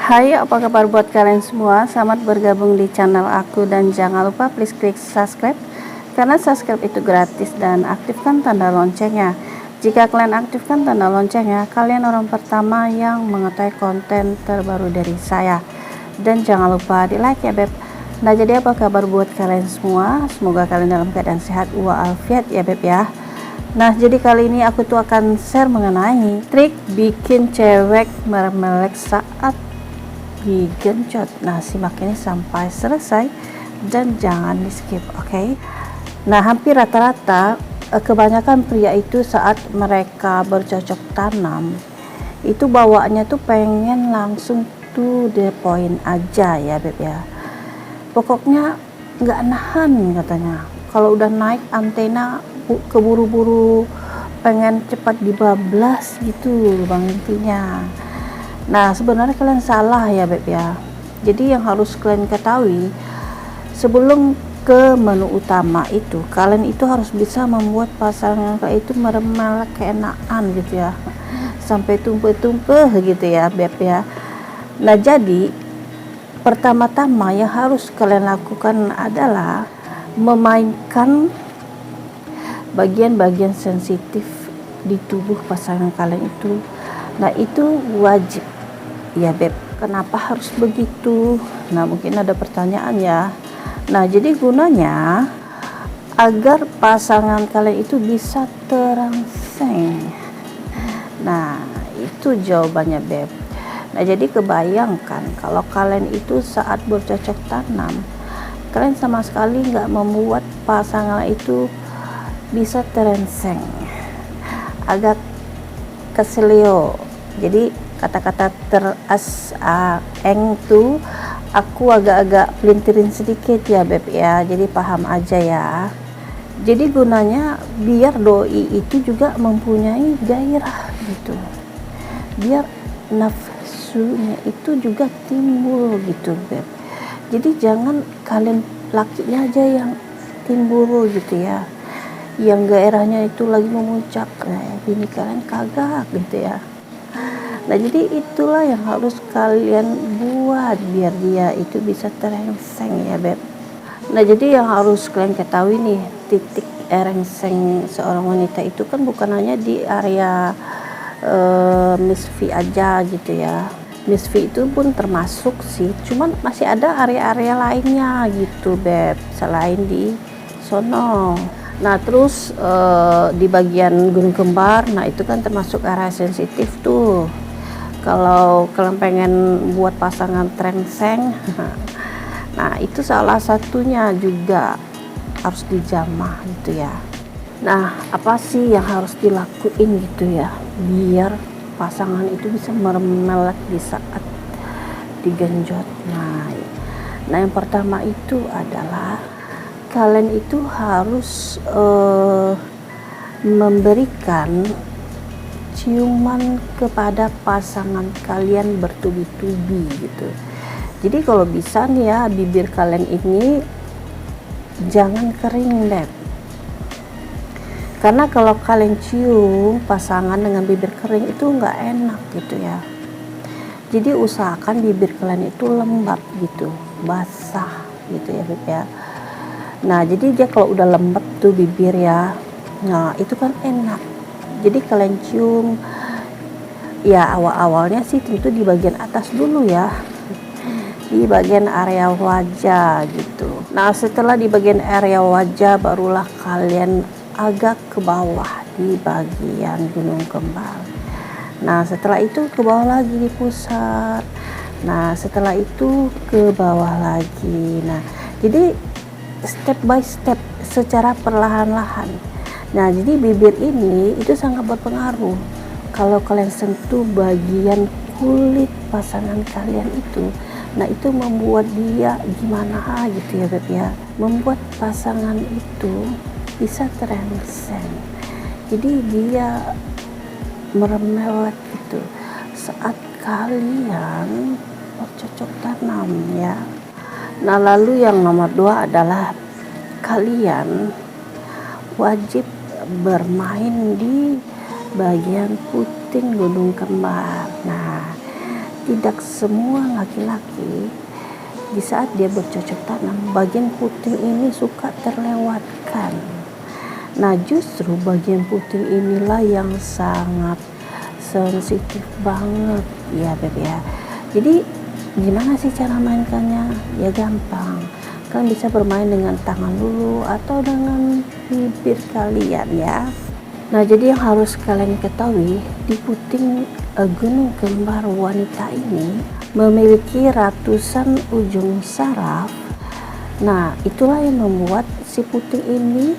Hai, apa kabar buat kalian semua? Selamat bergabung di channel aku dan jangan lupa please klik subscribe karena subscribe itu gratis dan aktifkan tanda loncengnya. Jika kalian aktifkan tanda loncengnya, kalian orang pertama yang mengetahui konten terbaru dari saya. Dan jangan lupa di like ya beb. Nah, jadi apa kabar buat kalian semua? Semoga kalian dalam keadaan sehat walafiat ya beb ya. Nah, jadi kali ini aku tuh akan share mengenai trik bikin cewek meremelek saat digencot. Nah, simak ini sampai selesai dan jangan di skip, oke? Nah, hampir rata-rata kebanyakan pria itu saat mereka bercocok tanam itu bawaannya tuh pengen langsung to the point aja ya beb ya. Pokoknya nggak nahan katanya. Kalau udah naik antena keburu-buru pengen cepat dibablas gitu bang intinya. Nah, sebenarnya kalian salah ya beb ya. Jadi yang harus kalian ketahui sebelum ke menu utama itu, kalian itu harus bisa membuat pasangan kalian itu meremelek keenakan gitu ya, sampai tumpeh-tumpeh gitu ya beb ya. Nah, jadi pertama-tama yang harus kalian lakukan adalah memainkan bagian-bagian sensitif di tubuh pasangan kalian itu. Nah, itu wajib ya beb. Kenapa harus begitu? Nah, mungkin ada pertanyaan ya. Nah, jadi gunanya agar pasangan kalian itu bisa terangsang. Nah, itu jawabannya beb. Nah, jadi kebayangkan kalau kalian itu saat bercocok tanam, kalian sama sekali nggak membuat pasangan itu bisa terangsang, agak keselio. Jadi kata-kata tuh aku agak-agak pelintirin sedikit ya beb ya, jadi paham aja ya. Jadi gunanya biar doi itu juga mempunyai gairah gitu, biar nafsunya itu juga timbul gitu beb. Jadi jangan kalian lakinya aja yang timbul gitu ya, yang gairahnya itu lagi memuncak. Nah, bini kalian kagak gitu ya. Nah, jadi itulah yang harus kalian buat biar dia itu bisa terangsang ya beb. Nah, jadi yang harus kalian ketahui nih, titik erengseng seorang wanita itu kan bukan hanya di area Miss V aja gitu ya. Miss V itu pun termasuk sih, cuman masih ada area-area lainnya gitu beb, selain di sono. Nah, terus di bagian gunung kembar, nah itu kan termasuk area sensitif tuh. Kalau kalian pengen buat pasangan terangsang, nah itu salah satunya juga harus dijamah gitu ya. Nah, apa sih yang harus dilakuin gitu ya biar pasangan itu bisa meremelek di saat digenjot. Nah, yang pertama itu adalah kalian itu harus memberikan ciuman kepada pasangan kalian bertubi-tubi gitu. Jadi kalau bisa nih ya, bibir kalian ini jangan kering beb. Karena kalau kalian cium pasangan dengan bibir kering itu nggak enak gitu ya. Jadi usahakan bibir kalian itu lembab gitu, basah gitu ya beb ya. Nah, jadi dia kalau udah lembab tuh bibir ya, nah itu kan enak. Jadi kalian cium ya awal-awalnya sih tentu di bagian atas dulu ya, di bagian area wajah gitu. Nah, setelah di bagian area wajah barulah kalian agak ke bawah di bagian gunung kembar. Nah, setelah itu ke bawah lagi di pusat. Nah, setelah itu ke bawah lagi. Nah, jadi step by step secara perlahan-lahan. Nah, jadi bibir ini itu sangat berpengaruh. Kalau kalian sentuh bagian kulit pasangan kalian itu, nah itu membuat dia gimana gitu ya beb ya, membuat pasangan itu bisa terangsang. Jadi dia meremelek gitu saat kalian bercocok tanam ya. Nah, lalu yang nomor 2 adalah kalian wajib bermain di bagian puting gunung kembar. Nah, tidak semua laki-laki di saat dia bercocok tanam, bagian puting ini suka terlewatkan. Nah, justru bagian puting inilah yang sangat sensitif banget ya Beb ya. Jadi gimana sih cara mainkannya? Ya gampang. Kalian bisa bermain dengan tangan dulu atau dengan bibir kalian ya. Nah, jadi yang harus kalian ketahui, di puting gunung kembar wanita ini memiliki ratusan ujung saraf. Nah, itulah yang membuat si puting ini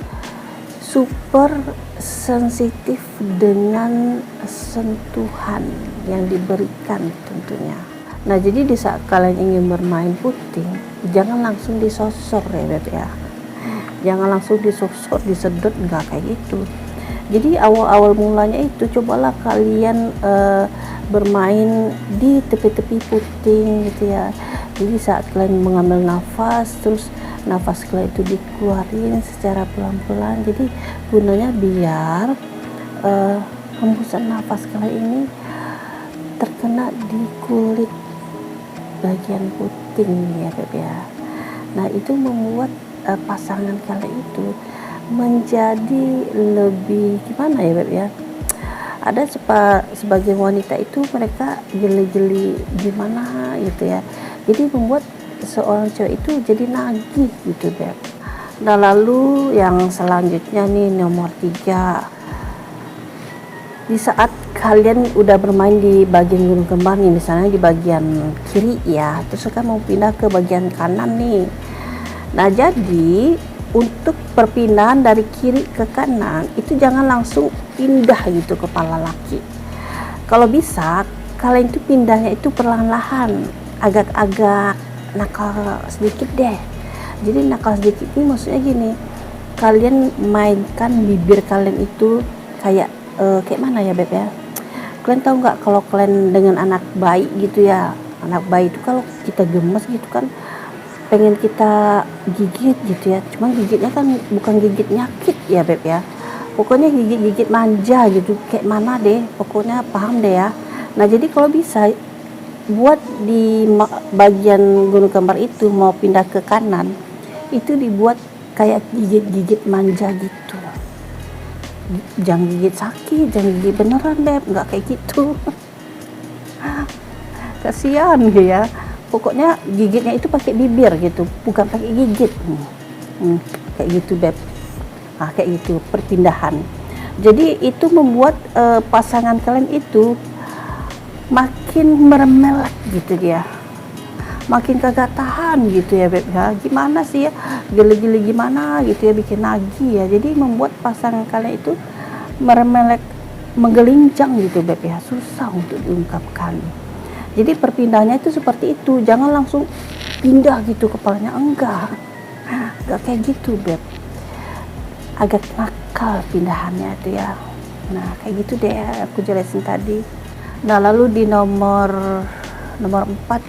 super sensitif dengan sentuhan yang diberikan tentunya. Nah, jadi di saat kalian ingin bermain puting, jangan langsung disosor ya Beb ya. Jangan langsung disosor, disedot, enggak kayak gitu. Jadi awal-awal mulanya itu cobalah kalian bermain di tepi-tepi puting gitu ya. Jadi saat kalian mengambil nafas, terus nafas kalian itu dikeluarin secara pelan-pelan. Jadi gunanya biar hembusan nafas kalian ini terkena di kulit bagian puting ya Beb ya. Nah, itu membuat pasangan kalian itu menjadi lebih gimana ya Beb ya. Ada sebagian wanita itu mereka geli-geli gimana gitu ya. Jadi membuat seorang cewek itu jadi nagih gitu Beb. Nah, lalu yang selanjutnya nih nomor 3. Di saat kalian udah bermain di bagian gunung kembar nih, misalnya di bagian kiri ya, terus kan mau pindah ke bagian kanan nih. Nah, jadi untuk perpindahan dari kiri ke kanan itu jangan langsung pindah gitu kepala laki. Kalau bisa kalian itu pindahnya itu perlahan-lahan, agak-agak nakal sedikit deh. Jadi nakal sedikit ini maksudnya gini, kalian mainkan bibir kalian itu kayak mana ya Beb ya. Kalian tahu nggak kalau kalian dengan anak bayi gitu ya, anak bayi itu kalau kita gemes gitu kan pengen kita gigit gitu ya, cuman gigitnya kan bukan gigit nyakit ya Beb ya, pokoknya gigit manja gitu, kayak mana deh pokoknya, paham deh ya. Nah, jadi kalau bisa buat di bagian gunung kembar itu mau pindah ke kanan itu dibuat kayak gigit manja gitu, jangan gigit sakit, jangan gigit beneran Beb, nggak kayak gitu. Kasihan ya. Pokoknya gigitnya itu pakai bibir gitu, bukan pakai gigit. Kayak gitu Beb. Nah, kayak gitu perpindahan. Jadi itu membuat pasangan kalian itu makin meremelek gitu dia. Makin kagak tahan gitu ya Beb ya. Gimana sih ya? Geli-geli gimana gitu ya, bikin nagih ya. Jadi membuat pasangan kalian itu meremelek, menggelincang gitu Beb ya. Susah untuk diungkapkan. Jadi perpindahannya itu seperti itu, jangan langsung pindah gitu kepalanya, enggak kayak gitu Beb, agak nakal pindahannya itu ya. Nah, kayak gitu deh aku jelasin tadi. Nah, lalu di nomor 4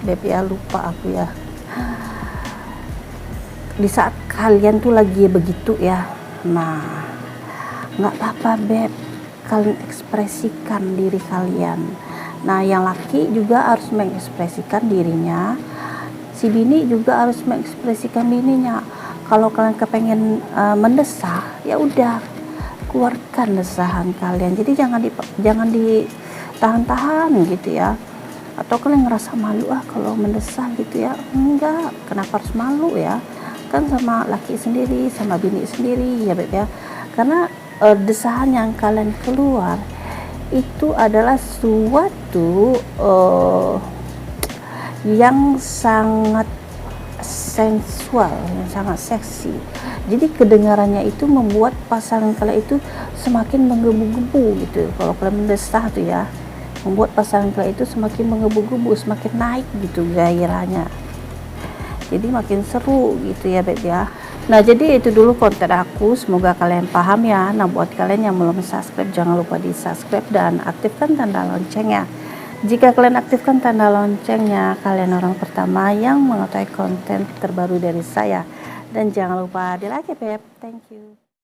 Beb ya, lupa aku ya. Di saat kalian tuh lagi begitu ya, nah nggak apa-apa Beb, kalian ekspresikan diri kalian. Nah, yang laki juga harus mengekspresikan dirinya, si bini juga harus mengekspresikan bininya. Kalau kalian kepengen mendesah, ya udah keluarkan desahan kalian. Jadi jangan ditahan-tahan gitu ya. Atau kalian ngerasa malu kalau mendesah gitu ya. Enggak, kenapa harus malu ya? Kan sama laki sendiri, sama bini sendiri ya Beb ya. Karena desahan yang kalian keluar itu adalah suatu yang sangat sensual, yang sangat seksi. Jadi kedengarannya itu membuat pasangan kalian itu semakin menggebu-gebu gitu. Kalau kalian mendesah tuh ya, membuat pasangan kalian itu semakin menggebu-gebu, semakin naik gitu gairahnya. Jadi makin seru gitu ya Beb ya. Nah, jadi itu dulu konten aku, semoga kalian paham ya. Nah, buat kalian yang belum subscribe, jangan lupa di subscribe dan aktifkan tanda loncengnya. Jika kalian aktifkan tanda loncengnya, kalian orang pertama yang mengetahui konten terbaru dari saya. Dan jangan lupa di like ya Beb. Thank you.